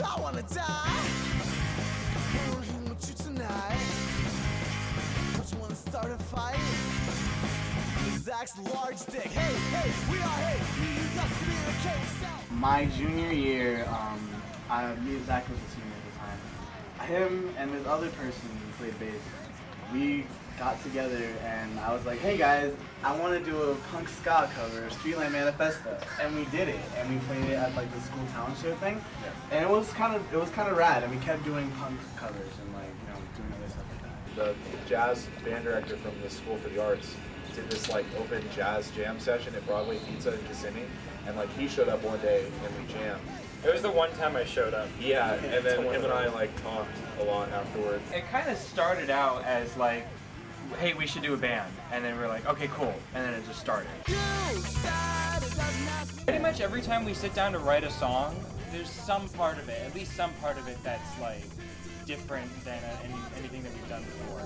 I wanna die. I wanna hang with you tonight. Don't you wanna start a fight? Zach's large dick. Hey, we are he used us to communicate. My junior year, me and Zach was a senior at the time. Him and this other person who played bass, we got together and I was like, hey guys, I want to do a punk ska cover of Streetlight Manifesto, and we did it, and we played it at like the school talent show thing, and it was kind of rad, and we kept doing punk covers and like doing other stuff like that. The jazz band director from the School for the Arts did this like open jazz jam session at Broadway Pizza in Kissimmee, and like he showed up one day and we jammed. It was the one time I showed up. Yeah, and then him and I like talked a lot afterwards. It kind of started out as like, hey, we should do a band, and then we were like, okay, cool, and then it just started. Pretty much every time we sit down to write a song, there's some part of it, at least some part of it, that's like different than anything that we've done before.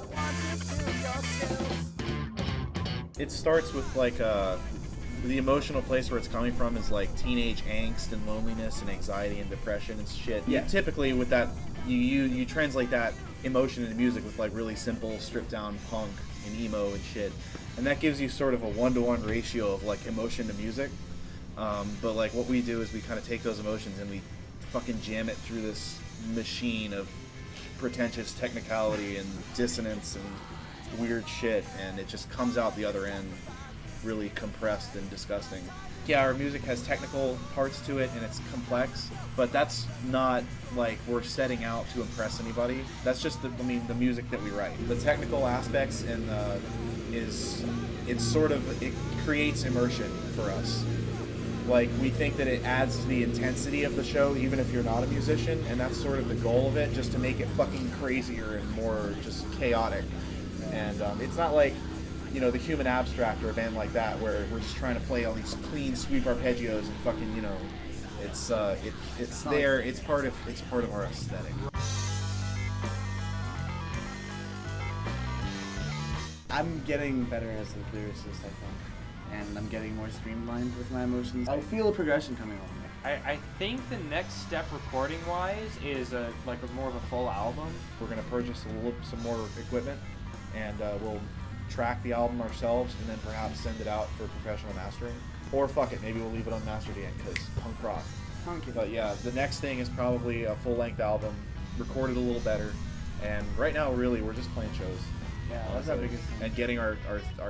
It starts with like the emotional place where it's coming from is like teenage angst and loneliness and anxiety and depression and shit. Yeah. Typically with that, you translate that emotion into music with like really simple stripped down punk and emo and shit, and that gives you sort of a 1-to-1 ratio of like emotion to music. But like what we do is we kind of take those emotions and we fucking jam it through this machine of pretentious technicality and dissonance and weird shit, and it just comes out the other end really compressed and disgusting. Yeah, our music has technical parts to it and it's complex, but that's not like we're setting out to impress anybody. That's just the music that we write. The technical aspects and it creates immersion for us. Like, we think that it adds to the intensity of the show even if you're not a musician, and that's sort of the goal of it, just to make it fucking crazier and more just chaotic. And it's not like the Human Abstract or a band like that where we're just trying to play all these clean sweep arpeggios and fucking it's there. It's part of our aesthetic. I'm getting better as a lyricist, I think, and I'm getting more streamlined with my emotions. I feel a progression coming on. I think the next step recording-wise is more of a full album. We're gonna purchase some more equipment, and we'll track the album ourselves and then perhaps send it out for professional mastering. Or fuck it, maybe we'll leave it unmastered again because punk rock. But yeah, the next thing is probably a full-length album, recorded a little better, and right now really we're just playing shows. Yeah, that's our biggest thing. And getting our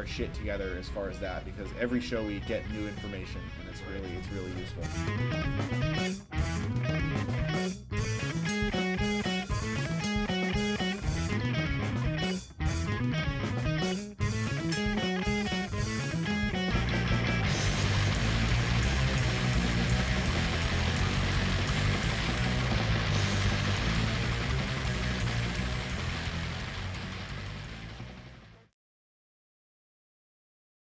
shit together as far as that, because every show we get new information and it's really useful.